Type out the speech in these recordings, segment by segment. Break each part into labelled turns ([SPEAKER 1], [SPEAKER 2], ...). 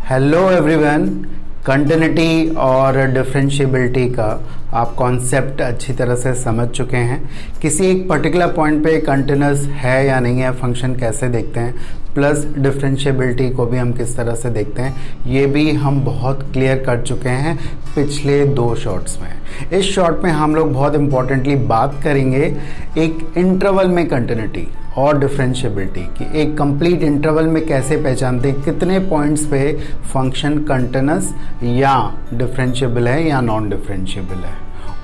[SPEAKER 1] Hello everyone. Continuity और differentiability का आप कॉन्सेप्ट अच्छी तरह से समझ चुके हैं। किसी एक पर्टिकुलर पॉइंट पे कंटिन्यूस है या नहीं है, फंक्शन कैसे देखते हैं, प्लस डिफरेंशिएबिलिटी को भी हम किस तरह से देखते हैं, ये भी हम बहुत क्लियर कर चुके हैं पिछले 2 शॉर्ट्स में। इस शॉर्ट में हम लोग बहुत इंपॉर्टेंटली बात करेंगे एक इंटरवल में कंटिन्यूटी और डिफरेंशिएबिलिटी की। एक कंप्लीट इंटरवल में कैसे पहचानते हैं कितने पॉइंट्स पे फंक्शन कंटिन्यूस या डिफरेंशिएबल है या नॉन डिफरेंशिएबल है।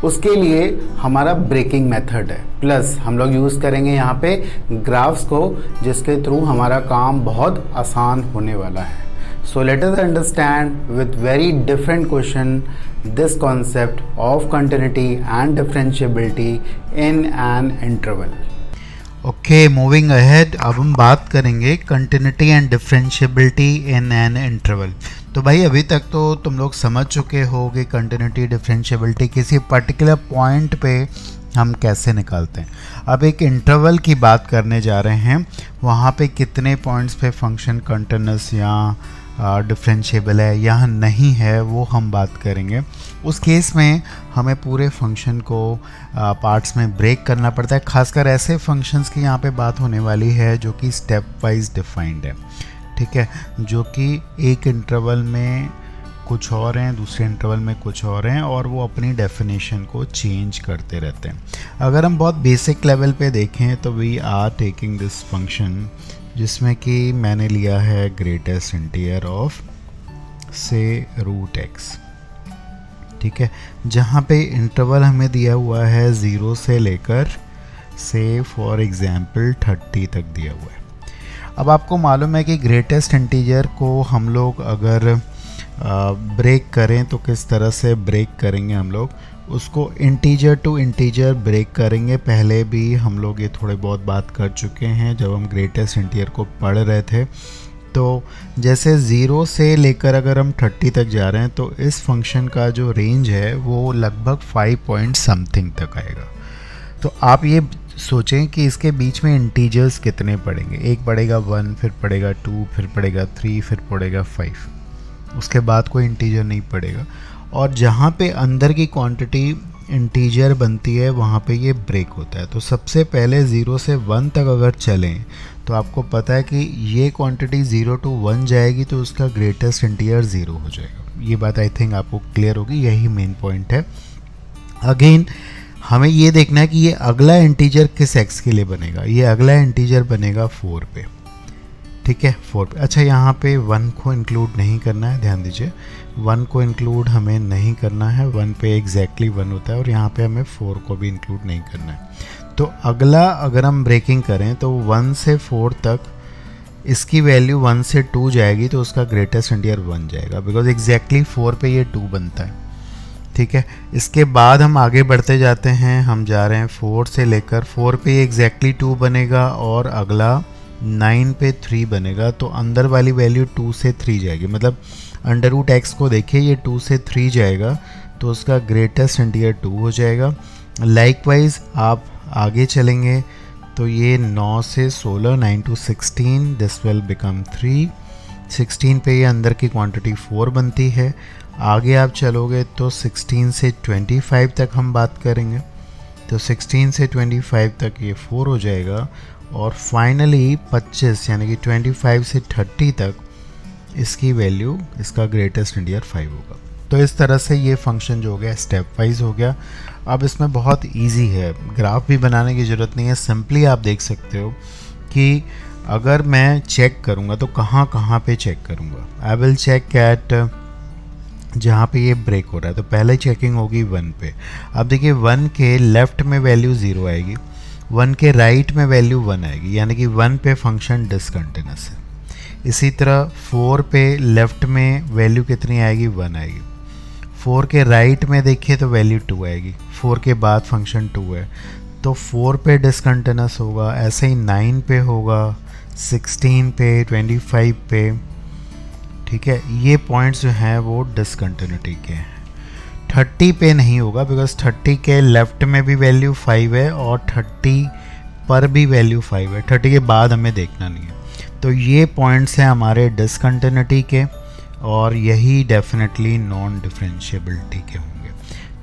[SPEAKER 1] उसके लिए हमारा ब्रेकिंग मेथड है, प्लस हम लोग यूज़ करेंगे यहाँ पे ग्राफ्स को, जिसके थ्रू हमारा काम बहुत आसान होने वाला है। So let us understand with very different question this concept of continuity and differentiability in an interval.
[SPEAKER 2] Okay, moving ahead. अब हम बात करेंगे continuity and differentiability in an interval. तो भाई अभी तक तो तुम लोग समझ चुके हो कि कंटिन्यूटी डिफरेंशिएबिलिटी किसी पर्टिकुलर पॉइंट पे हम कैसे निकालते हैं। अब एक इंटरवल की बात करने जा रहे हैं, वहाँ पे कितने पॉइंट्स पे फंक्शन कंटिन्यूस या डिफरेंशिएबल है या नहीं है, वो हम बात करेंगे। उस केस में हमें पूरे फंक्शन को पार्ट्स में ब्रेक करना पड़ता है। खासकर ऐसे फंक्शंस की यहाँ पे बात होने वाली है जो कि स्टेप वाइज डिफाइंड है, ठीक है, जो कि एक इंटरवल में कुछ और हैं, दूसरे इंटरवल में कुछ और हैं, और वो अपनी डेफिनेशन को चेंज करते रहते हैं। अगर हम बहुत बेसिक लेवल पे देखें तो we are taking this function जिसमें कि मैंने लिया है ग्रेटेस्ट इंटीजर ऑफ से रूट एक्स, ठीक है, जहाँ पे इंटरवल हमें दिया हुआ है 0 से लेकर से फॉर एग्जांपल 30 तक दिया हुआ है। अब आपको मालूम है कि ग्रेटेस्ट इंटीजर को हम लोग अगर ब्रेक करें तो किस तरह से ब्रेक करेंगे। हम लोग उसको इंटीजर टू इंटीजर ब्रेक करेंगे। पहले भी हम लोग ये थोड़े बहुत बात कर चुके हैं जब हम ग्रेटेस्ट इंटीजर को पढ़ रहे थे। तो जैसे 0 से लेकर अगर हम 30 तक जा रहे हैं तो इस फंक्शन का जो रेंज है वो लगभग 5 पॉइंट समथिंग तक आएगा। तो आप ये सोचें कि इसके बीच में इंटीजर्स कितने पड़ेंगे। एक पड़ेगा 1, फिर पड़ेगा 2, फिर पड़ेगा 3, फिर पड़ेगा 5, उसके बाद कोई इंटीजर नहीं पड़ेगा। और जहाँ पे अंदर की क्वांटिटी इंटीजर बनती है वहाँ पे ये ब्रेक होता है। तो सबसे पहले 0 से 1 तक अगर चलें तो आपको पता है कि ये क्वांटिटी 0 to 1 जाएगी तो उसका ग्रेटेस्ट इंटीजर 0 हो जाएगा। ये बात आई थिंक आपको क्लियर होगी, यही मेन पॉइंट है। अगेन हमें ये देखना है कि ये अगला इंटीजर किस एक्स के लिए बनेगा। ये अगला इंटीजर बनेगा 4 पे, ठीक है, 4 पे। अच्छा, यहाँ पे 1 को इंक्लूड नहीं करना है, ध्यान दीजिए, 1 को इंक्लूड हमें नहीं करना है। 1 पे एग्जैक्टली 1 होता है और यहाँ पे हमें 4 को भी इंक्लूड नहीं करना है। तो अगला अगर हम ब्रेकिंग करें तो 1 से 4 तक इसकी वैल्यू 1 से 2 जाएगी तो उसका ग्रेटेस्ट इंटीजर 1 जाएगा, बिकॉज एग्जैक्टली 4 पे ये 2 बनता है, ठीक है। इसके बाद हम आगे बढ़ते जाते हैं, हम जा रहे हैं 4 से लेकर 4 पे एग्जैक्टली 2 बनेगा और अगला 9 पे 3 बनेगा। तो अंदर वाली वैल्यू 2 से 3 जाएगी, मतलब अंडर रूट एक्स को देखिए ये 2 से 3 जाएगा तो उसका ग्रेटेस्ट इंटीजर 2 हो जाएगा। लाइकवाइज आप आगे चलेंगे तो ये 9 से 16, 9 to 16, दिस विल बिकम 3। 16 पे ये अंदर की क्वांटिटी 4 बनती है। आगे आप चलोगे तो 16 से 25 तक हम बात करेंगे, तो 16 से 25 तक ये 4 हो जाएगा। और फाइनली 25 यानी कि 25 से 30 तक इसकी वैल्यू, इसका ग्रेटेस्ट इंटीजर 5 होगा। तो इस तरह से ये फंक्शन जो हो गया स्टेप वाइज हो गया। अब इसमें बहुत इजी है, ग्राफ भी बनाने की ज़रूरत नहीं है। सिंपली आप देख सकते हो कि अगर मैं चेक करूँगा तो कहाँ कहाँ पे चेक करूँगा। आई विल चेक एट जहाँ पे ये ब्रेक हो रहा है, तो पहले चेकिंग होगी 1 पे। अब देखिए 1 के लेफ़्ट में वैल्यू 0 आएगी, 1 के राइट में वैल्यू 1 आएगी, यानी कि 1 पे फंक्शन डिसकंटिन्यूस है। इसी तरह 4 पे लेफ़्ट में वैल्यू कितनी आएगी, 1 आएगी। 4 के राइट में देखिए तो वैल्यू 2 आएगी, 4 के बाद फंक्शन 2 है तो 4 पे डिसकंटिन्यूस होगा। ऐसे ही 9 पे होगा, 16 पे, 25 पे, ठीक है। ये पॉइंट्स जो हैं वो डिसकंटिन्यूटी के हैं। 30 पे नहीं होगा, बिकॉज 30 के लेफ़्ट में भी वैल्यू 5 है और 30 पर भी वैल्यू 5 है। 30 के बाद हमें देखना नहीं है। तो ये पॉइंट्स हैं हमारे डिसकंटिन्यूटी के। और यही डेफिनेटली नॉन डिफरेंशिएबिलिटी के होंगे।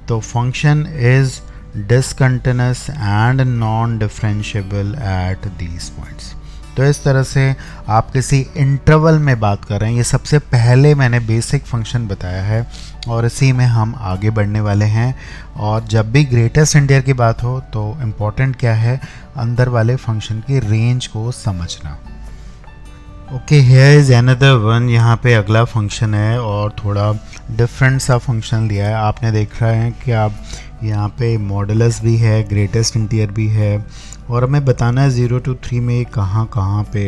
[SPEAKER 2] तो function is discontinuous and non differentiable at these points. तो इस तरह से आप किसी इंटरवल में बात कर रहे हैं, ये सबसे पहले मैंने बेसिक फंक्शन बताया है और इसी में हम आगे बढ़ने वाले हैं। और जब भी ग्रेटेस्ट इंटीजर की बात हो तो इम्पोर्टेंट क्या है, अंदर वाले फंक्शन की रेंज को समझना। Okay, here is another one. यहाँ पे अगला फंक्शन है और थोड़ा डिफरेंट सा फंक्शन दिया है। आपने देख रहा है कि आप यहाँ पे मॉडुलस भी है, ग्रेटेस्ट इंटीजर भी है और हमें बताना है 0 to 3 में कहाँ कहाँ पे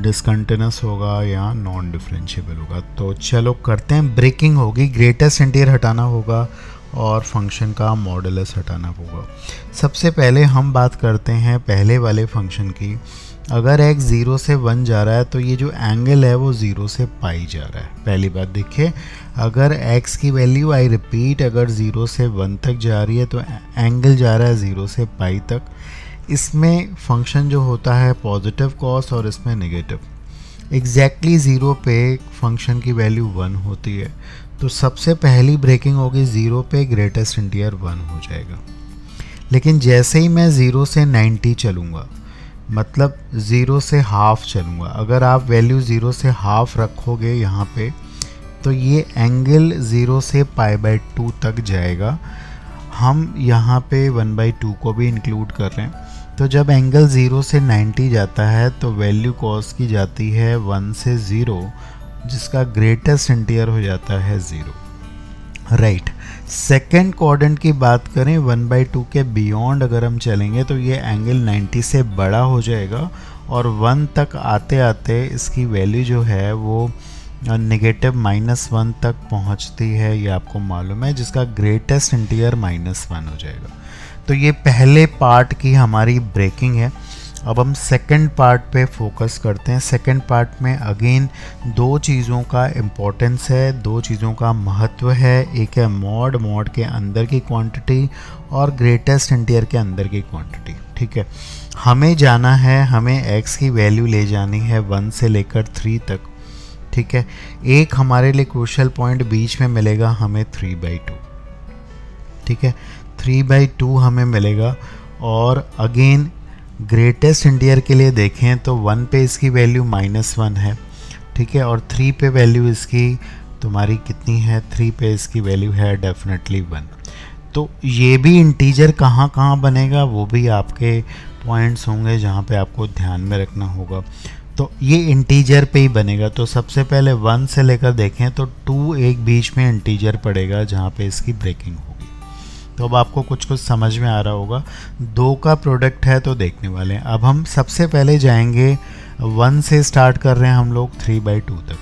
[SPEAKER 2] डिसकंटिन्यूअस होगा या नॉन डिफरेंशिएबल होगा। तो चलो करते हैं, ब्रेकिंग होगी, ग्रेटेस्ट इंटीजर हटाना होगा और फंक्शन का मॉडुलस हटाना होगा। सबसे पहले हम बात करते हैं पहले वाले फंक्शन की। अगर x 0 से 1 जा रहा है तो ये जो एंगल है वो 0 से पाई जा रहा है। पहली बात देखिए, अगर x की वैल्यू, आई रिपीट, अगर 0 से 1 तक जा रही है तो एंगल जा रहा है 0 से पाई तक। इसमें फंक्शन जो होता है पॉजिटिव कॉस और इसमें नेगेटिव। एग्जैक्टली 0 पे फंक्शन की वैल्यू 1 होती है, तो सबसे पहली ब्रेकिंग होगी 0 पे, ग्रेटेस्ट इंटीजर 1 हो जाएगा। लेकिन जैसे ही मैं 0 से 90 चलूँगा, मतलब 0 से हाफ चलूँगा, अगर आप वैल्यू 0 से हाफ रखोगे यहाँ पे तो ये एंगल 0 से π/2 तक जाएगा। हम यहाँ पे 1/2 को भी इंक्लूड कर रहे हैं। तो जब एंगल 0 से 90 जाता है तो वैल्यू कॉस की जाती है 1 से 0, जिसका ग्रेटेस्ट इंटीजर हो जाता है 0। राइट, सेकेंड क्वाड्रेंट की बात करें, 1/2 के बियॉन्ड अगर हम चलेंगे तो ये एंगल 90 से बड़ा हो जाएगा और 1 तक आते आते इसकी वैल्यू जो है वो नेगेटिव -1 तक पहुंचती है, ये आपको मालूम है, जिसका ग्रेटेस्ट इंटीजर -1 हो जाएगा। तो ये पहले पार्ट की हमारी ब्रेकिंग है। अब हम सेकंड पार्ट पे फोकस करते हैं। सेकंड पार्ट में अगेन दो चीज़ों का इम्पोर्टेंस है, दो चीज़ों का महत्व है। एक है मॉड के अंदर की क्वांटिटी और ग्रेटेस्ट इंटीजर के अंदर की क्वांटिटी। ठीक है, हमें जाना है, हमें x की वैल्यू ले जानी है 1 से लेकर 3 तक। ठीक है, एक हमारे लिए क्रूशियल पॉइंट बीच में मिलेगा हमें 3/2। ठीक है, 3/2 हमें मिलेगा। और अगेन ग्रेटेस्ट इंटीजर के लिए देखें तो 1 पे इसकी वैल्यू -1 है। ठीक है, और 3 पे वैल्यू इसकी तुम्हारी कितनी है, 3 पे इसकी वैल्यू है डेफिनेटली 1। तो ये भी इंटीजर कहाँ कहाँ बनेगा वो भी आपके पॉइंट्स होंगे जहाँ पे आपको ध्यान में रखना होगा। तो ये इंटीजर पे ही बनेगा। तो सबसे पहले 1 से लेकर देखें तो 2 एक बीच में इंटीजर पड़ेगा जहाँ पे इसकी ब्रेकिंग होगी। तो अब आपको कुछ कुछ समझ में आ रहा होगा। 2 का प्रोडक्ट है तो देखने वाले हैं। अब हम सबसे पहले जाएंगे 1 से, स्टार्ट कर रहे हैं हम लोग 3/2 तक।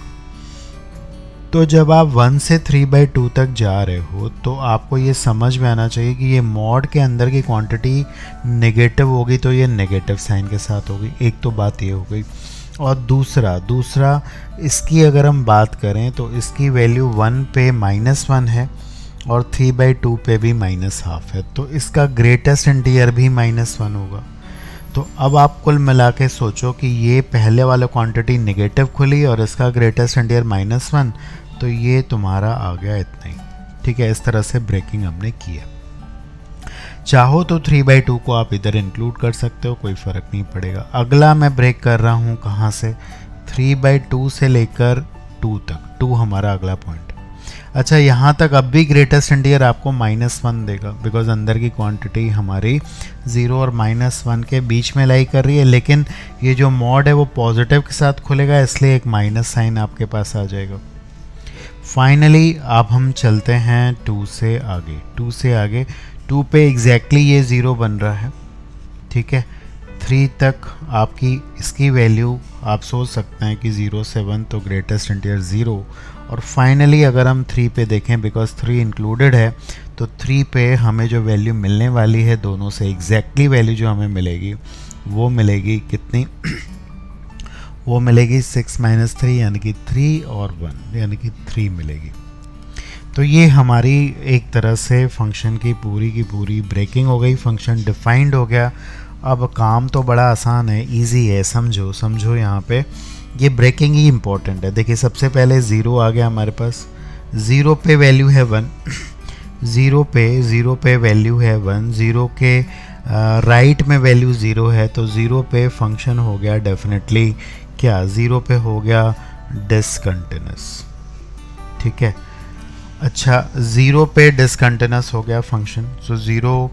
[SPEAKER 2] तो जब आप 1 से 3/2 तक जा रहे हो तो आपको ये समझ में आना चाहिए कि ये मॉड के अंदर की क्वांटिटी नेगेटिव होगी तो ये नेगेटिव साइन के साथ होगी। एक तो बात ये हो गई। और दूसरा इसकी अगर हम बात करें तो इसकी वैल्यू 1 पे -1 है और 3/2 पे भी -1/2 है, तो इसका ग्रेटेस्ट इंटीजर भी -1 होगा। तो अब आप कुल मिला के सोचो कि ये पहले वाला क्वांटिटी नेगेटिव खुली और इसका ग्रेटेस्ट इंटीजर -1, तो ये तुम्हारा आ गया इतना ही। ठीक है, इस तरह से ब्रेकिंग हमने की है। चाहो तो 3/2 को आप इधर इंक्लूड कर सकते हो, कोई फ़र्क नहीं पड़ेगा। अगला मैं ब्रेक कर रहा हूँ कहाँ से, 3/2 से लेकर 2 तक। 2 हमारा अगला पॉइंट। अच्छा, यहाँ तक अब भी ग्रेटेस्ट इंटीजर आपको -1 देगा, बिकॉज अंदर की क्वांटिटी हमारी 0 और -1 के बीच में लाई कर रही है। लेकिन ये जो मॉड है वो पॉजिटिव के साथ खुलेगा, इसलिए एक माइनस साइन आपके पास आ जाएगा। फाइनली अब हम चलते हैं 2 से आगे। 2 पे एग्जैक्टली ये 0 बन रहा है। ठीक है, 3 तक आपकी इसकी वैल्यू आप सोच सकते हैं कि 0 से 1 तो ग्रेटेस्ट इंटीजर 0। और फाइनली अगर हम 3 पे देखें, बिकॉज 3 इंक्लूडेड है, तो 3 पे हमें जो वैल्यू मिलने वाली है दोनों से एग्जैक्टली वैल्यू जो हमें मिलेगी वो मिलेगी कितनी वो मिलेगी 6 - 3 यानी कि 3 और 1 यानी कि 3 मिलेगी। तो ये हमारी एक तरह से फंक्शन की पूरी ब्रेकिंग हो गई, फंक्शन डिफाइंड हो गया। अब काम तो बड़ा आसान है, इजी है। समझो यहाँ पे ये ब्रेकिंग ही इम्पोर्टेंट है। देखिए सबसे पहले ज़ीरो आ गया हमारे पास, ज़ीरो पे वैल्यू है 1, ज़ीरो पे वैल्यू है 1, ज़ीरो के राइट में वैल्यू 0 है, तो ज़ीरो पे फंक्शन हो गया डेफिनेटली क्या, ज़ीरो पे हो गया डिसकंटिन्यूस। ठीक है, अच्छा ज़ीरो पे डिसकंटिन्यूस हो गया फंक्शन, सो ज़ीरो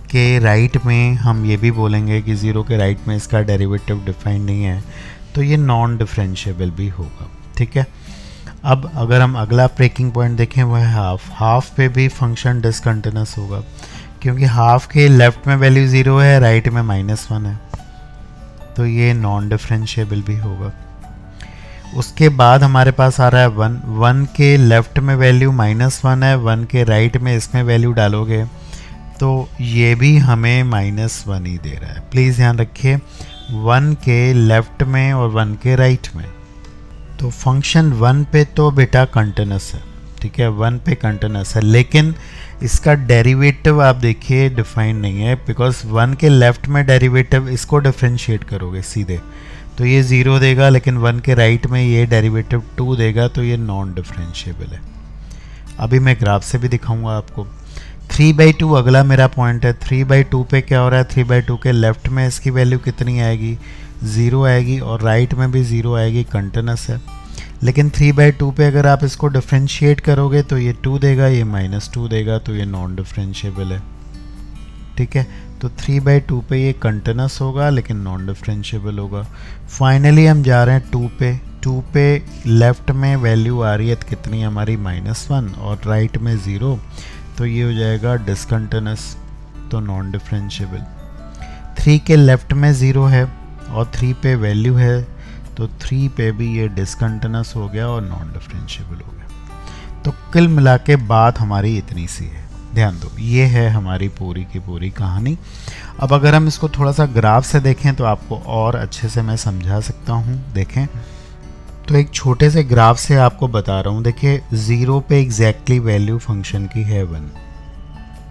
[SPEAKER 2] के राइट में हम ये भी बोलेंगे कि ज़ीरो के राइट में इसका डेरिवेटिव डिफाइन नहीं है, तो ये नॉन डिफरेंशिएबल भी होगा। ठीक है, अब अगर हम अगला ब्रेकिंग पॉइंट देखें वह है हाफ, हाफ पे भी फंक्शन डिसकंटिन्यूस होगा, क्योंकि हाफ के लेफ्ट में वैल्यू 0 है, राइट में -1 है, तो ये नॉन डिफरेंशिएबल भी होगा। उसके बाद हमारे पास आ रहा है 1, 1 के लेफ्ट में वैल्यू -1 है, 1 के राइट में इसमें वैल्यू डालोगे तो ये भी हमें -1 ही दे रहा है। प्लीज़ ध्यान रखिए 1 के लेफ्ट में और 1 के राइट में, तो फंक्शन 1 पे तो बेटा कंटिन्यूस है। ठीक है, 1 पे कंटिन्यूस है, लेकिन इसका डेरिवेटिव आप देखिए डिफाइन नहीं है, बिकॉज 1 के लेफ्ट में डेरिवेटिव इसको डिफरेंशिएट करोगे सीधे तो ये 0 देगा, लेकिन 1 के राइट में ये डेरिवेटिव 2 देगा, तो ये नॉन डिफरेंशिएबल है। अभी मैं ग्राफ से भी दिखाऊंगा आपको। 3/2 अगला मेरा पॉइंट है। 3/2 पे क्या हो रहा है, 3/2 के लेफ्ट में इसकी वैल्यू कितनी आएगी, 0 आएगी, और राइट में भी 0 आएगी, कंटिन्यूस है। लेकिन 3/2 पे अगर आप इसको डिफरेंशिएट करोगे तो ये 2 देगा, ये -2 देगा, तो ये नॉन डिफरेंशिएबल है। ठीक है, तो 3/2 पे ये कंटिन्यूस होगा लेकिन नॉन डिफरेंशिएबल होगा। फाइनली हम जा रहे हैं 2 पे। 2 पे लेफ्ट में वैल्यू आ रही है कितनी हमारी, -1, और राइट में 0, तो ये हो जाएगा डिसकंटिन्यूस, तो नॉन डिफरेंशिएबल। 3 के लेफ्ट में 0 है और 3 पे वैल्यू है, तो 3 पे भी ये डिसकंटिन्यूस हो गया और नॉन डिफरेंशिएबल हो गया। तो कुल मिला के बात हमारी इतनी सी है, ध्यान दो, ये है हमारी पूरी की पूरी कहानी। अब अगर हम इसको थोड़ा सा ग्राफ से देखें तो आपको और अच्छे से मैं समझा सकता हूँ। देखें तो एक छोटे से ग्राफ से आपको बता रहा हूँ। देखिए 0 पे एग्जैक्टली वैल्यू फंक्शन की है 1।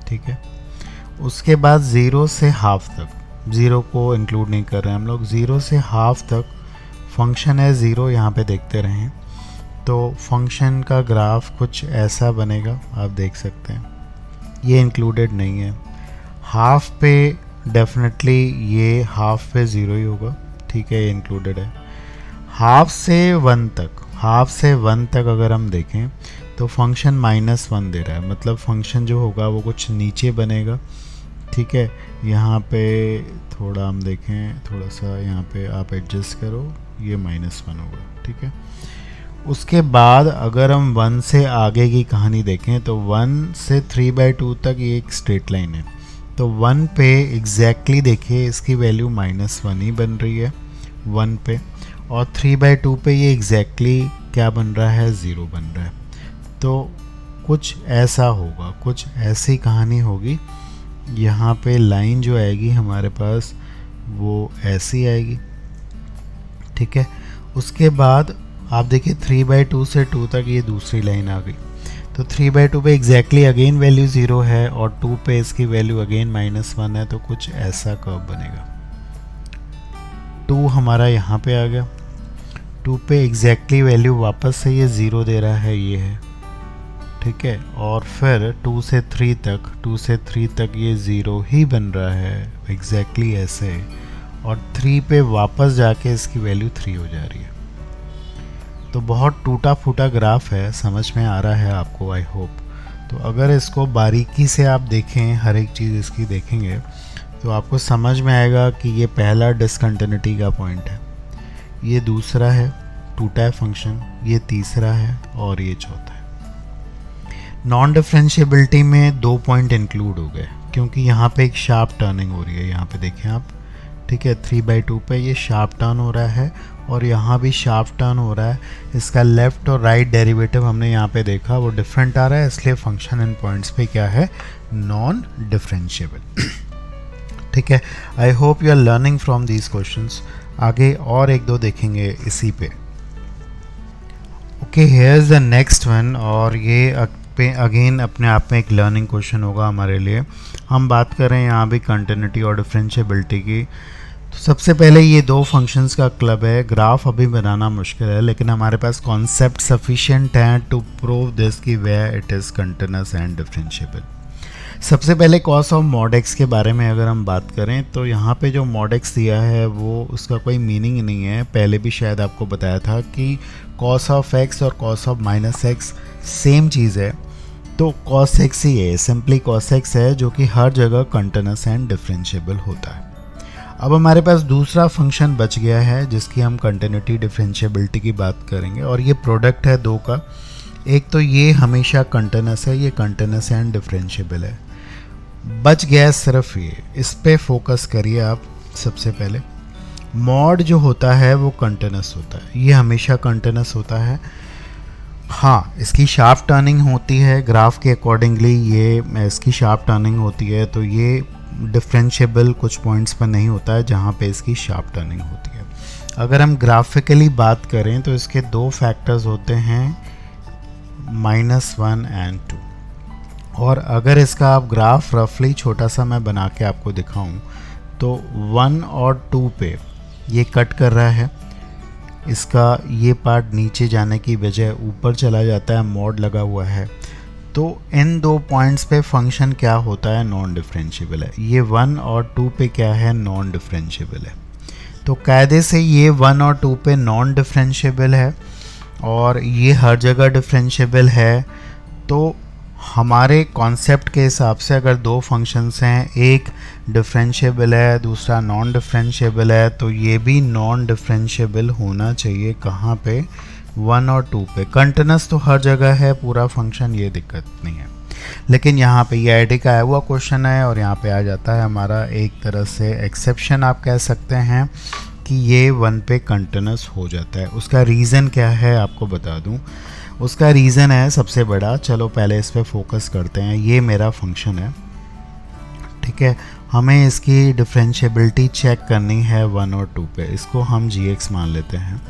[SPEAKER 2] ठीक है, उसके बाद 0 से हाफ तक, 0 को इंक्लूड नहीं कर रहे हैं हम लोग, 0 से हाफ तक फंक्शन है 0, यहाँ पे देखते रहें तो फंक्शन का ग्राफ कुछ ऐसा बनेगा, आप देख सकते हैं। ये इंक्लूडेड नहीं है। हाफ पे डेफिनेटली ये हाफ पे 0 ही होगा। ठीक है, ये इंक्लूडेड है। हाफ से 1 तक, हाफ से 1 तक अगर हम देखें तो फंक्शन -1 दे रहा है, मतलब फंक्शन जो होगा वो कुछ नीचे बनेगा। ठीक है, यहाँ पे थोड़ा हम देखें, थोड़ा सा यहाँ पे आप एडजस्ट करो, ये -1 होगा। ठीक है, उसके बाद अगर हम 1 से आगे की कहानी देखें तो 1 से 3/2 तक ये एक स्ट्रेट लाइन है, तो 1 पे एग्जैक्टली देखिए इसकी वैल्यू -1 ही बन रही है 1 पे, और 3/2 पे ये एग्जैक्टली क्या बन रहा है, 0 बन रहा है। तो कुछ ऐसा होगा, कुछ ऐसी कहानी होगी। यहाँ पे लाइन जो आएगी हमारे पास वो ऐसी आएगी। ठीक है, उसके बाद आप देखिए 3/2 से 2 तक ये दूसरी लाइन आ गई, तो 3/2 पे एग्जैक्टली अगेन वैल्यू 0 है और 2 पे इसकी वैल्यू अगेन -1 है, तो कुछ ऐसा कर्व बनेगा। 2 हमारा यहाँ पे आ गया, 2 पे एग्जैक्टली वैल्यू वापस से ये 0 दे रहा है, ये है। ठीक है, और फिर 2 से 3 तक, 2 से 3 तक ये 0 ही बन रहा है एग्जैक्टली ऐसे, और 3 पे वापस जाके इसकी वैल्यू 3 हो जा रही है। तो बहुत टूटा फूटा ग्राफ है, समझ में आ रहा है आपको, आई होप। तो अगर इसको बारीकी से आप देखें, हर एक चीज़ इसकी देखेंगे तो आपको समझ में आएगा कि ये पहला डिसकंटिन्यूटी का पॉइंट है, ये दूसरा है टूटा है फंक्शन, ये तीसरा है और ये चौथा है। नॉन डिफरेंशिएबिलिटी में 2 पॉइंट इंक्लूड हो गए, क्योंकि यहाँ पे एक शार्प टर्निंग हो रही है, यहाँ पे देखें आप। ठीक है, 3/2 पे ये शार्प टर्न हो रहा है और यहाँ भी शार्प टर्न हो रहा है। इसका लेफ़्ट और राइट डेरिवेटिव हमने यहाँ पे देखा, वो डिफरेंट आ रहा है, इसलिए फंक्शन इन पॉइंट्स पे क्या है, नॉन डिफरेंशिएबल। ठीक है, I hope you are learning from these questions. आगे और 1-2 देखेंगे इसी पे। Okay, here is the next one, और ये पे अगेन अपने आप में एक लर्निंग क्वेश्चन होगा हमारे लिए। हम बात कर रहे हैं यहाँ भी कंटिन्यूटी और डिफरेंशिएबिलिटी की। सबसे पहले ये दो फंक्शंस का क्लब है। ग्राफ अभी बनाना मुश्किल है, लेकिन हमारे पास कॉन्सेप्ट सफिशिएंट है टू प्रूव दिस कि where it is continuous and differentiable. सबसे पहले कॉस ऑफ मॉड एक्स के बारे में अगर हम बात करें तो यहाँ पे जो मॉड एक्स दिया है वो उसका कोई मीनिंग नहीं है। पहले भी शायद आपको बताया था कि कॉस ऑफ एक्स और cos of minus x same चीज़ है, तो कॉस एक्स ही है, सिंपली कॉस एक्स है, जो कि हर जगह कंटिन्यूअस एंड डिफरेंशिएबल होता है। अब हमारे पास दूसरा फंक्शन बच गया है जिसकी हम कंटिन्यूटी डिफरेंशिएबिलिटी की बात करेंगे, और ये प्रोडक्ट है दो का। एक तो ये हमेशा कंटिन्यूअस है, ये कंटिन्यूअस एंड डिफरेंशिएबल है। बच गया सिर्फ ये, इस पे फोकस करिए आप। सबसे पहले मॉड जो होता है वो कंटिन्यूअस होता है, ये हमेशा कंटिन्यूअस होता है। हाँ, इसकी शार्प टर्निंग होती है ग्राफ के अकॉर्डिंगली, ये इसकी शार्प टर्निंग होती है, तो ये डिफरेंशिएबल कुछ पॉइंट्स पर नहीं होता है जहाँ पे इसकी शार्प टर्निंग होती है। अगर हम ग्राफिकली बात करें तो इसके दो फैक्टर्स होते हैं, -1 एंड 2। और अगर इसका आप ग्राफ रफली छोटा सा मैं बना के आपको दिखाऊं तो 1 और 2 पे ये कट कर रहा है, इसका ये पार्ट नीचे जाने की बजाय ऊपर चला जाता है, मॉड लगा हुआ है। तो इन दो पॉइंट्स पे फंक्शन क्या होता है, नॉन डिफरेंशिएबल है। ये 1 और 2 पे क्या है, नॉन डिफरेंशिएबल है। तो कायदे से ये 1 और 2 पे नॉन डिफरेंशिएबल है और ये हर जगह डिफरेंशिएबल है। तो हमारे कॉन्सेप्ट के हिसाब से अगर दो फंक्शंस हैं, एक डिफरेंशिएबल है दूसरा नॉन डिफरेंशिएबल है, तो ये भी नॉन डिफरेंशिएबल होना चाहिए। कहाँ पे, 1 और 2 पे। कंटिन्यूअस तो हर जगह है पूरा फंक्शन, ये दिक्कत नहीं है। लेकिन यहाँ पे ये आईडी का आया हुआ क्वेश्चन है और यहाँ पे आ जाता है हमारा एक तरह से एक्सेप्शन आप कह सकते हैं कि ये 1 पे कंटिन्यूअस हो जाता है। उसका रीज़न क्या है आपको बता दूँ। उसका रीज़न है सबसे बड़ा, चलो पहले इस पे फोकस करते हैं। ये मेरा फंक्शन है, ठीक है, हमें इसकी डिफरेंशिएबिलिटी चेक करनी है 1 और 2 पे। इसको हम gx मान लेते हैं,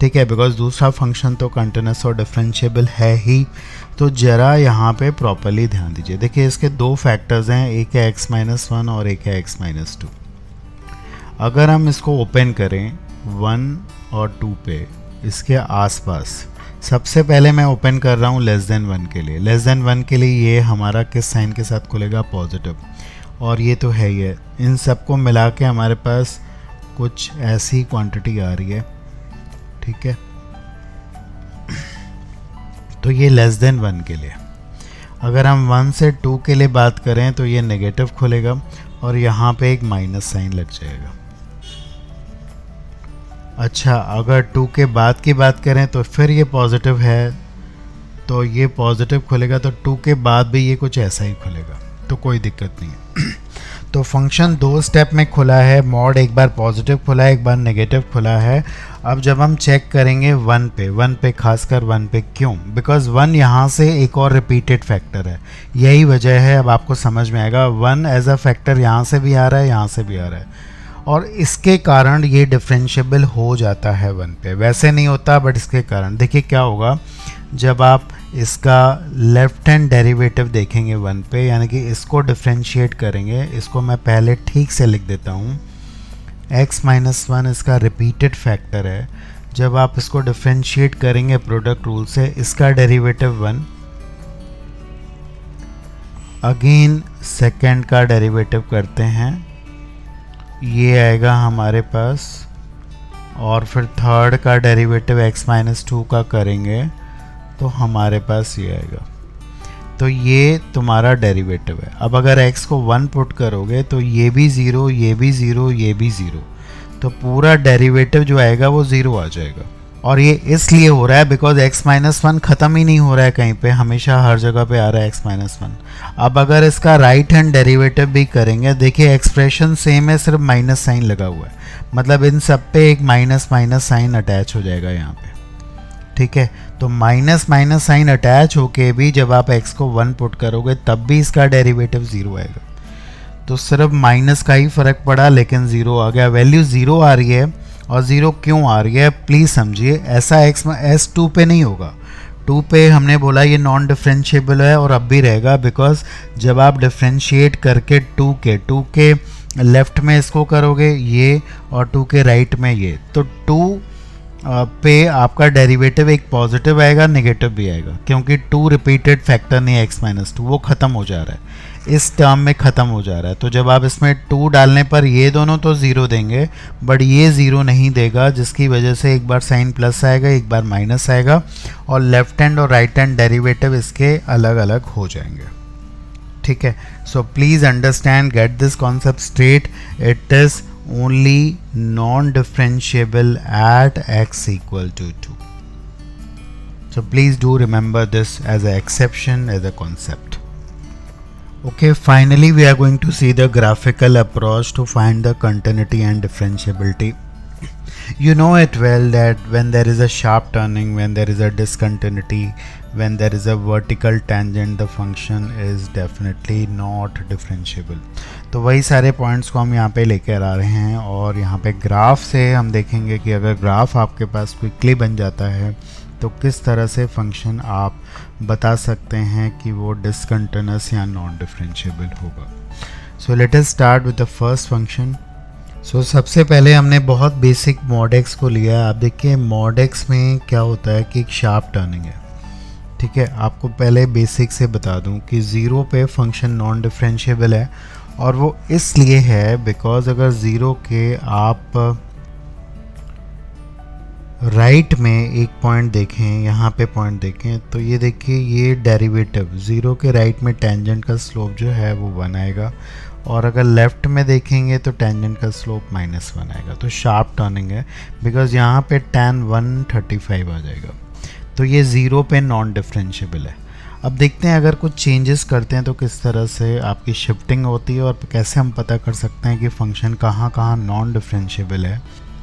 [SPEAKER 2] ठीक है, बिकॉज दूसरा फंक्शन तो कंटिन्यूअस और डिफरेंशिएबल है ही। तो ज़रा यहाँ पे प्रॉपरली ध्यान दीजिए। देखिए इसके दो फैक्टर्स हैं, एक है x-1 और एक है x-2। अगर हम इसको ओपन करें 1 और 2 पे, इसके आसपास सबसे पहले मैं ओपन कर रहा हूँ <1 के लिए। <1 के लिए ये हमारा किस साइन के साथ खुलेगा, पॉजिटिव, और ये तो है ही है। इन सबको मिला के हमारे पास कुछ ऐसी क्वांटिटी आ रही है, ठीक है। तो ये <1 के लिए। अगर हम 1 से 2 के लिए बात करें तो ये नेगेटिव खुलेगा और यहाँ पे एक माइनस साइन लग जाएगा। अच्छा, अगर 2 के बाद की बात करें तो फिर ये पॉजिटिव है, तो ये पॉजिटिव खुलेगा, तो 2 के बाद भी ये कुछ ऐसा ही खुलेगा, तो कोई दिक्कत नहीं है। तो फंक्शन दो स्टेप में खुला है, मॉड एक बार पॉजिटिव खुला है, एक बार नेगेटिव खुला है। अब जब हम चेक करेंगे 1 पे खासकर 1 पे, क्यों, बिकॉज 1 यहाँ से एक और रिपीटेड फैक्टर है, यही वजह है। अब आपको समझ में आएगा, 1 एज अ फैक्टर यहाँ से भी आ रहा है, यहाँ से भी आ रहा है, और इसके कारण ये डिफरेंशिएबल हो जाता है 1 पे। वैसे नहीं होता, बट इसके कारण देखिए क्या होगा जब आप इसका लेफ्ट हैंड डेरिवेटिव देखेंगे 1 पे, यानी कि इसको डिफरेंशिएट करेंगे। इसको मैं पहले ठीक से लिख देता हूँ, x-1 इसका रिपीटेड फैक्टर है। जब आप इसको डिफरेंशिएट करेंगे प्रोडक्ट रूल से, इसका डेरिवेटिव 1, अगेन सेकेंड का डेरिवेटिव करते हैं, ये आएगा हमारे पास, और फिर थर्ड का डेरिवेटिव x-2 का करेंगे तो हमारे पास ये आएगा। तो ये तुम्हारा डेरिवेटिव है। अब अगर x को 1 पुट करोगे तो ये भी 0, ये भी 0, ये भी 0, तो पूरा डेरिवेटिव जो आएगा वो 0 आ जाएगा। और ये इसलिए हो रहा है बिकॉज x-1 ख़त्म ही नहीं हो रहा है कहीं पे, हमेशा हर जगह पे आ रहा है x-1। अब अगर इसका राइट हैंड डेरिवेटिव भी करेंगे, देखिए एक्सप्रेशन सेम है, सिर्फ माइनस साइन लगा हुआ है, मतलब इन सब पे एक माइनस साइन अटैच हो जाएगा यहाँ पे, ठीक है। तो माइनस साइन अटैच होके भी जब आप x को 1 पुट करोगे तब भी इसका डेरिवेटिव 0 आएगा। तो सिर्फ माइनस का ही फ़र्क पड़ा, लेकिन 0 आ गया। वैल्यू 0 आ रही है, और 0 क्यों आ रही है प्लीज़ समझिए। ऐसा x-2 पे नहीं होगा, 2 पे हमने बोला ये नॉन डिफरेंशिएबल है और अब भी रहेगा, बिकॉज जब आप डिफरेंशिएट करके 2 के लेफ्ट में इसको करोगे ये और 2 के राइट में ये, तो 2 पे आपका डेरिवेटिव एक पॉजिटिव आएगा, नेगेटिव भी आएगा, क्योंकि 2 रिपीटेड फैक्टर नहीं x-2, वो ख़त्म हो जा रहा है, इस टर्म में ख़त्म हो जा रहा है। तो जब आप इसमें 2 डालने पर ये दोनों तो ज़ीरो देंगे, बट ये ज़ीरो नहीं देगा, जिसकी वजह से एक बार साइन प्लस आएगा, एक बार माइनस आएगा, और लेफ्ट हैंड और राइट हैंड डेरिवेटिव इसके अलग अलग हो जाएंगे। ठीक है, so please understand, get this concept straight, it is only non-differentiable at x equal to 2. So please do remember this as an exception, as a concept. Okay, finally we are going to see the graphical approach to find the continuity and differentiability. You know it well that when there is a sharp turning, when there is a discontinuity, when there is a vertical tangent, the function is definitely not differentiable. तो वही सारे points को हम यहाँ पे लेकर आ रहे हैं, और यहाँ पे ग्राफ से हम देखेंगे कि अगर ग्राफ आपके पास क्विकली बन जाता है तो किस तरह से फंक्शन आप बता सकते हैं कि वो डिसकंटिन्यूअस या नॉन डिफरेंशिएबल होगा। So let us start with the first function. So सबसे पहले हमने बहुत बेसिक मॉड एक्स को लिया। आप देखिए मॉड एक्स में क्या होता है कि एक शार्प टर्निंग है। ठीक है, आपको पहले बेसिक से बता दूं कि ज़ीरो पे फंक्शन नॉन डिफरेंशिएबल है, और वो इसलिए है बिकॉज अगर ज़ीरो के आप राइट में एक पॉइंट देखें, यहाँ पे पॉइंट देखें, तो ये देखिए ये डेरिवेटिव ज़ीरो के राइट में टेंजेंट का स्लोप जो है वो 1 आएगा, और अगर लेफ़्ट में देखेंगे तो टेंजेंट का स्लोप -1 आएगा। तो शार्प टर्निंग है बिकॉज यहाँ पे tan 135 आ जाएगा। तो ये ज़ीरो पे नॉन डिफरेंशिएबल है। अब देखते हैं अगर कुछ चेंजेस करते हैं तो किस तरह से आपकी शिफ्टिंग होती है, और कैसे हम पता कर सकते हैं कि फ़ंक्शन कहाँ कहाँ नॉन डिफरेंशिएबल है।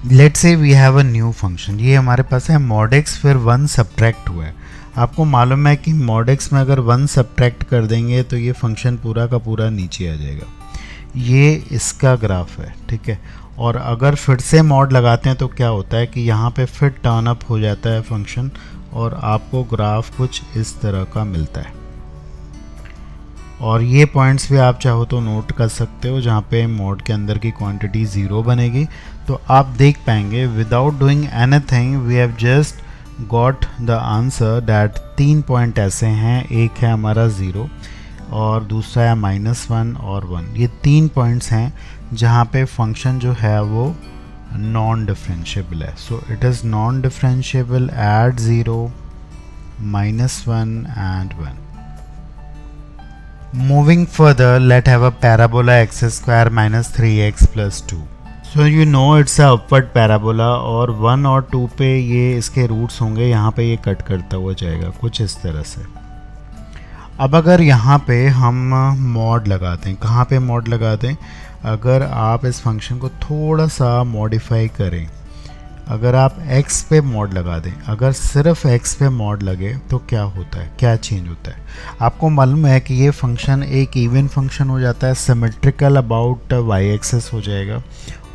[SPEAKER 2] Let's say we have a new function, ये हमारे पास है mod x, फिर 1 सब्ट्रैक्ट हुआ है। आपको मालूम है कि mod x में अगर 1 सब्ट्रैक्ट कर देंगे तो ये फंक्शन पूरा का पूरा नीचे आ जाएगा। ये इसका ग्राफ है। ठीक है, और अगर फिर से मॉड लगाते हैं तो क्या होता है कि यहाँ पे फिर टर्न अप हो जाता है फंक्शन, और आपको ग्राफ कुछ इस तरह का मिलता है। और ये पॉइंट्स भी आप चाहो तो नोट कर सकते हो, जहाँ पे मॉड के अंदर की क्वांटिटी 0 बनेगी तो आप देख पाएंगे without doing anything we have just got the answer that 3 point ऐसे हैं, एक है हमारा 0 और दूसरा है -1 और 1। ये 3 पॉइंट्स हैं जहाँ पे फंक्शन जो है वो नॉन डिफरेंशिएबल है। So it is non differentiable eight 0, -1 and 1. Moving further, let's have a parabola x square minus 3x plus 2. So you know it's a upward parabola, और 1 और 2 पे ये इसके रूट्स होंगे, यहाँ पे ये कट करता हुआ जाएगा कुछ इस तरह से। अब अगर यहाँ पे हम मॉड लगा दें, कहाँ पे मॉड लगा दें, अगर आप इस फंक्शन को थोड़ा सा मॉडिफाई करें, अगर आप x पे मॉड लगा दें, अगर सिर्फ x पे मॉड लगे तो क्या होता है, क्या चेंज होता है। आपको मालूम है कि ये फंक्शन एक इवन फंक्शन हो जाता है, सिमेट्रिकल अबाउट y एक्सिस हो जाएगा,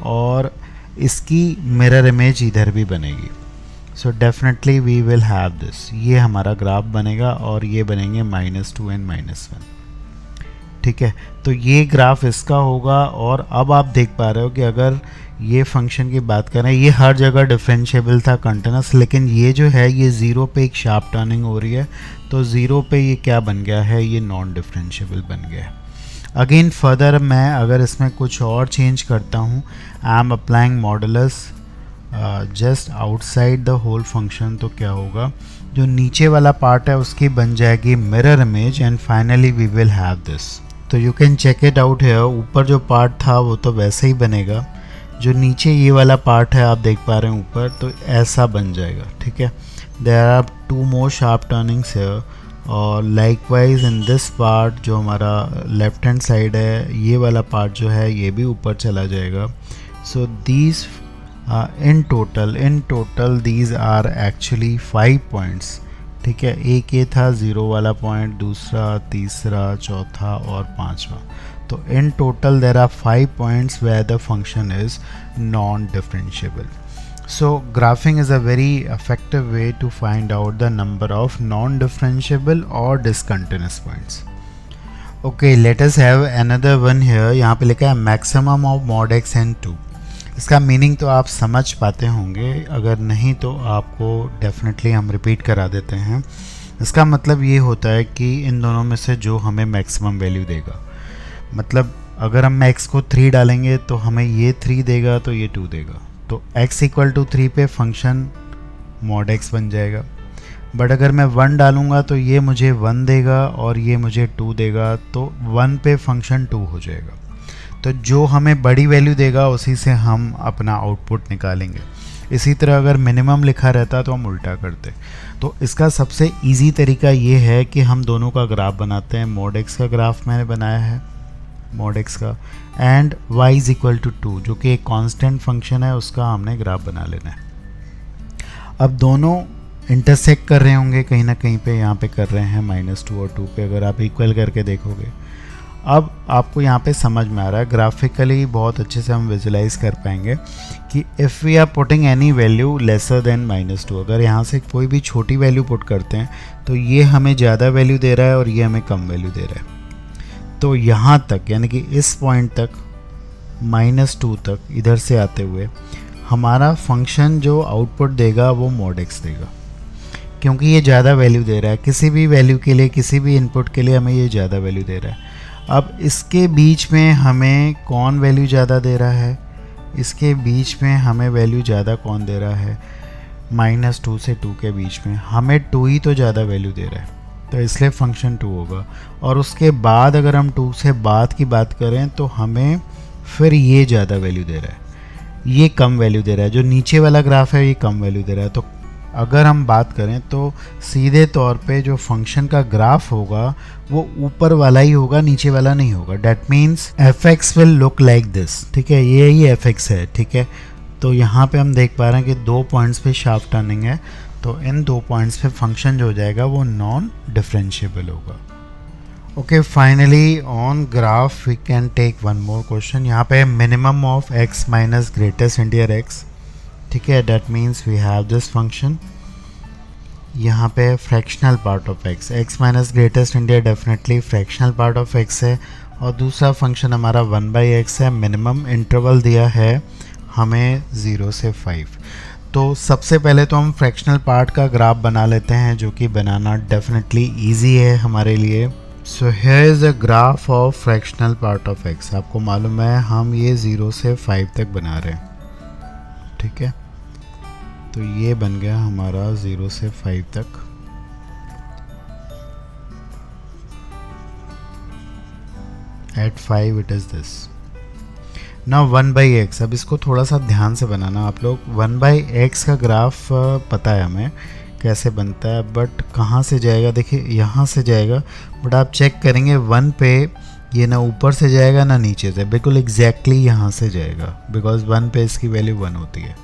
[SPEAKER 2] और इसकी मिरर इमेज इधर भी बनेगी। So definitely we will have this, ये हमारा ग्राफ बनेगा और ये बनेंगे -2 and -1। ठीक है, तो ये ग्राफ इसका होगा। और अब आप देख पा रहे हो कि अगर ये फंक्शन की बात करें, ये हर जगह डिफरेंशिएबल था कंटिन्यूस, लेकिन ये जो है ये 0 पे एक शार्प टर्निंग हो रही है, तो 0 पे ये क्या बन गया है, ये नॉन डिफरेंशिएबल बन गया है। अगेन फर्दर मैं अगर इसमें कुछ और चेंज करता हूँ, I am applying modulus just outside the whole function, तो क्या होगा, जो नीचे वाला पार्ट है उसकी बन जाएगी mirror image, and finally we will have this. तो you can check it out है, ऊपर जो पार्ट था वो तो वैसे ही बनेगा, जो नीचे ये वाला पार्ट है आप देख पा रहे हैं ऊपर, तो ऐसा बन जाएगा। ठीक है, there are 2 more sharp turnings है, और लाइकवाइज इन दिस पार्ट जो हमारा लेफ्ट हैंड साइड है, ये वाला पार्ट जो है ये भी ऊपर चला जाएगा। So these in total these are actually 5 points. ठीक है, एक ये था 0 वाला पॉइंट, दूसरा, तीसरा, चौथा और 5वां। तो in total there are 5 points where the function is non-differentiable. So graphing is a very effective way to find out the number of non-differentiable or discontinuous points. Okay, let us have another one here. यहाँ पे लिखा है maximum of mod x and 2। इसका meaning तो आप समझ पाते होंगे, अगर नहीं तो आपको डेफिनेटली हम रिपीट करा देते हैं। इसका मतलब ये होता है कि इन दोनों में से जो हमें मैक्सिमम वैल्यू देगा, मतलब अगर हम x को 3 डालेंगे तो हमें ये 3 देगा, तो ये 2 देगा, तो x इक्वल टू 3 पे फंक्शन मॉड x बन जाएगा। बट अगर मैं 1 डालूंगा तो ये मुझे 1 देगा और ये मुझे 2 देगा, तो 1 पे फंक्शन 2 हो जाएगा। तो जो हमें बड़ी वैल्यू देगा उसी से हम अपना आउटपुट निकालेंगे। इसी तरह अगर मिनिमम लिखा रहता तो हम उल्टा करते। तो इसका सबसे इजी तरीका ये है कि हम दोनों का ग्राफ बनाते हैं। मॉड x का ग्राफ मैंने बनाया है, मॉड x का, and y is equal to 2 जो कि एक कांस्टेंट फंक्शन है, उसका हमने ग्राफ बना लेना है। अब दोनों इंटरसेक्ट कर रहे होंगे कहीं ना कहीं पे, यहाँ पे कर रहे हैं -2 और 2 पे, अगर आप इक्वल करके देखोगे। अब आपको यहाँ पे समझ में आ रहा है, ग्राफिकली बहुत अच्छे से हम विजुलाइज कर पाएंगे कि if we are putting any value lesser than -2, अगर यहाँ से कोई भी छोटी वैल्यू पुट करते हैं तो ये हमें ज़्यादा वैल्यू दे रहा है और ये हमें कम वैल्यू दे रहा है। तो यहाँ तक यानी कि इस पॉइंट तक -2 तक इधर से आते हुए हमारा फंक्शन जो आउटपुट देगा वो मॉड x देगा, क्योंकि ये ज़्यादा वैल्यू दे रहा है। किसी भी वैल्यू के लिए, किसी भी इनपुट के लिए हमें ये ज़्यादा वैल्यू दे रहा है। अब इसके बीच में हमें कौन वैल्यू ज़्यादा दे रहा है? इसके बीच में हमें वैल्यू ज़्यादा कौन दे रहा है? -2 से 2 के बीच में हमें 2 ही तो ज़्यादा वैल्यू दे रहा है, तो इसलिए फंक्शन 2 होगा। और उसके बाद अगर हम 2 से बाद की बात करें तो हमें फिर ये ज़्यादा वैल्यू दे रहा है, ये कम वैल्यू दे रहा है। जो नीचे वाला ग्राफ है ये कम वैल्यू दे रहा है। तो अगर हम बात करें तो सीधे तौर पे जो फंक्शन का ग्राफ होगा वो ऊपर वाला ही होगा, नीचे वाला नहीं होगा। That means F x will look like this, ठीक है, ये ही एफ एक्स है, ठीक है। तो यहाँ पे हम देख पा रहे हैं कि 2 पॉइंट्स पे शार्प टर्निंग है, तो इन 2 पॉइंट्स पे फंक्शन जो हो जाएगा वो नॉन डिफरेंशिएबल होगा। Okay, finally on graph we can take one more question. यहाँ पे minimum of x minus greatest integer x, ठीक है, that means we have this function. यहाँ पे fractional part of x minus greatest integer definitely fractional part of x है, और दूसरा function हमारा 1/x है। मिनिमम इंटरवल दिया है हमें 0 से 5। तो सबसे पहले तो हम फ्रैक्शनल पार्ट का ग्राफ बना लेते हैं, जो कि बनाना डेफिनेटली ईजी है हमारे लिए। So here is a graph of fractional part of x। आपको मालूम है हम ये 0 से 5 तक बना रहे हैं, ठीक है। तो ये बन गया हमारा 0 से 5 तक। At 5 it is this. Now 1/x। अब इसको थोड़ा सा ध्यान से बनाना आप लोग। 1/x का ग्राफ पता है हमें कैसे बनता है, बट कहाँ से जाएगा? देखिए यहाँ से जाएगा, बट आप चेक करेंगे 1 पे ये ना ऊपर से जाएगा ना नीचे से, बिल्कुल एग्जैक्टली यहाँ से जाएगा, बिकॉज 1 पे इसकी वैल्यू 1 होती है,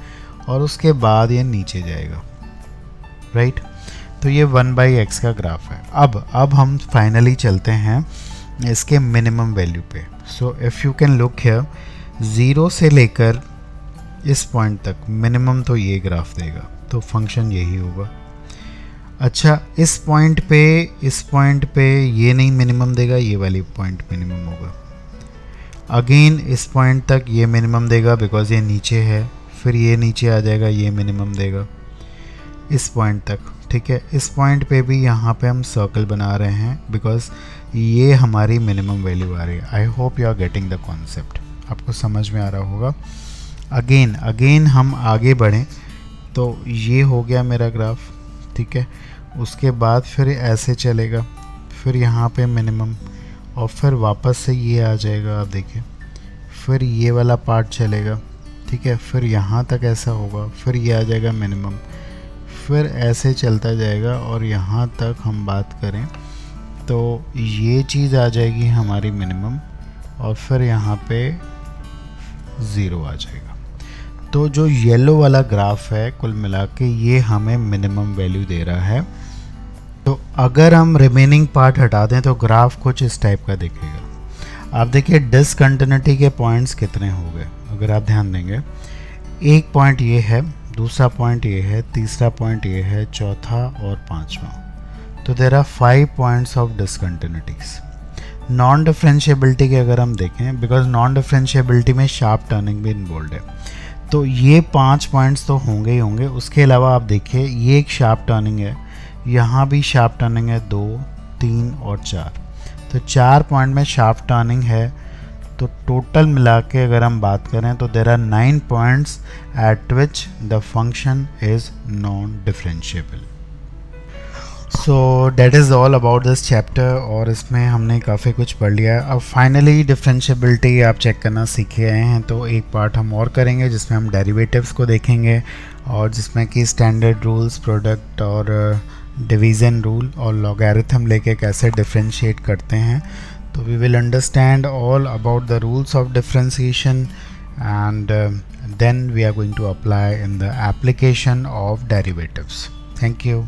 [SPEAKER 2] और उसके बाद ये नीचे जाएगा, राइट। तो ये 1/x का ग्राफ है। अब हम फाइनली चलते हैं इसके मिनिमम वैल्यू पे। So if you can look here, 0 से लेकर इस पॉइंट तक मिनिमम तो ये ग्राफ देगा, तो फंक्शन यही होगा। अच्छा, इस पॉइंट पे ये नहीं मिनिमम देगा, ये वाली पॉइंट मिनिमम होगा। अगेन इस पॉइंट तक ये मिनिमम देगा बिकॉज ये नीचे है, फिर ये नीचे आ जाएगा, ये मिनिमम देगा इस पॉइंट तक, ठीक है। इस पॉइंट पे भी यहाँ पे हम सर्कल बना रहे हैं बिकॉज ये हमारी मिनिमम वैल्यू आ रही है। I hope you are getting the concept, आपको समझ में आ रहा होगा। अगेन हम आगे बढ़ें तो ये हो गया मेरा ग्राफ, ठीक है। उसके बाद फिर ऐसे चलेगा, फिर यहाँ पे मिनिमम, और फिर वापस से ये आ जाएगा, आप देखिए, फिर ये वाला पार्ट चलेगा, ठीक है। फिर यहाँ तक ऐसा होगा, फिर ये आ जाएगा मिनिमम, फिर ऐसे चलता जाएगा, और यहाँ तक हम बात करें तो ये चीज़ आ जाएगी हमारी मिनिमम, और फिर यहाँ पे 0 आ जाएगा। तो जो येलो वाला ग्राफ है कुल मिला के ये हमें मिनिमम वैल्यू दे रहा है। तो अगर हम रिमेनिंग पार्ट हटा दें तो ग्राफ कुछ इस टाइप का दिखेगा। आप देखिए डिसकंटिन्यूटी के पॉइंट्स कितने हो गए, अगर आप ध्यान देंगे, एक पॉइंट ये है, दूसरा पॉइंट ये है, तीसरा पॉइंट ये है, चौथा और पांचवा। तो there are 5 points of discontinuities. Non differentiability के अगर हम देखें, बिकॉज नॉन डिफरेंशिएबिलिटी में शार्प टर्निंग भी इन्वॉल्व है, तो ये 5 पॉइंट्स तो होंगे ही होंगे। उसके अलावा आप देखिए ये एक शार्प टर्निंग है, यहाँ भी शार्प टर्निंग है 2, 3 और 4, तो 4 पॉइंट में शार्प टर्निंग है। तो टोटल मिला के अगर हम बात करें तो there are 9 points at which the function is non differentiable. So that is all about this chapter, और इसमें हमने काफ़ी कुछ पढ़ लिया है। अब फाइनली डिफरेंशिएबिलिटी आप चेक करना सीखे आए हैं, तो एक पार्ट हम और करेंगे जिसमें हम डेरिवेटिव्स को देखेंगे, और जिसमें कि स्टैंडर्ड रूल्स, प्रोडक्ट और डिवीज़न रूल और लॉगरिथम लेके कैसे डिफरेंशिएट करते हैं। तो we will understand all about the rules of differentiation, and then we are going to apply in the application of derivatives. Thank you.